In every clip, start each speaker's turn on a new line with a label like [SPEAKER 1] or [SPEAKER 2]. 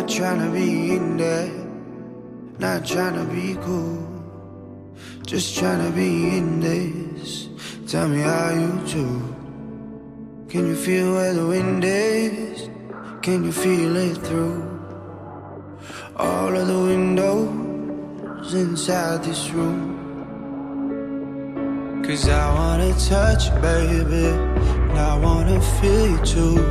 [SPEAKER 1] Not trying to be in there, not trying to be cool, just trying to be in this. Tell me how you do. Can you feel where the wind is? Can you feel it through all of the windows inside this room? 'Cause I wanna touch you, baby, and I wanna feel you too.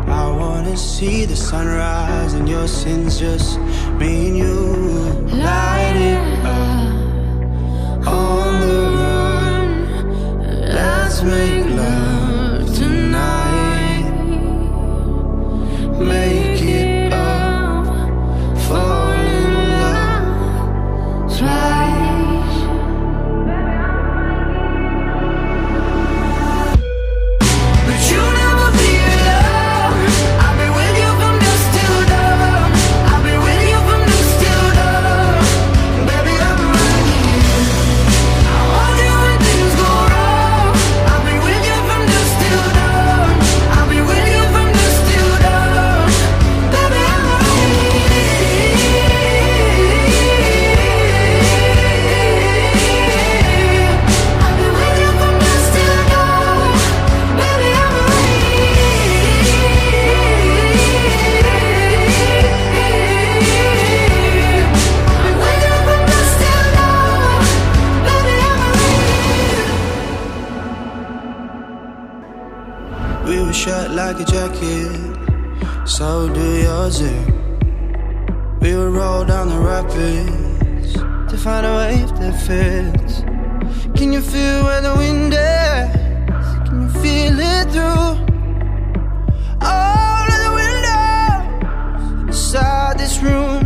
[SPEAKER 1] I wanna see the sunrise and your sins, just me and you. Light it up on the run. Let's make love tonight. Make it up, fall in love twice. But you never be alone. I'll be with you from dusk till dawn. I'll be with you from dusk till dawn. Baby, I'm right here. I want you when things go wrong. I'll be with you from dusk till dawn. I'll be with you from dusk till dawn. Baby, I'm right here. I'll be with you from dusk till dawn. Baby, I'm right here. I'm with you from dusk till dawn. Baby, I'm right. We were shut like a jacket, so do yours. We would roll down the rapids to find a wave that fits. Can you feel where the wind is? Can you feel it through all of the windows inside this room?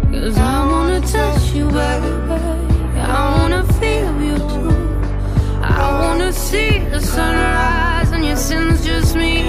[SPEAKER 2] 'Cause I wanna touch you, baby. I wanna feel you too. I wanna see the sunrise and your sins, just me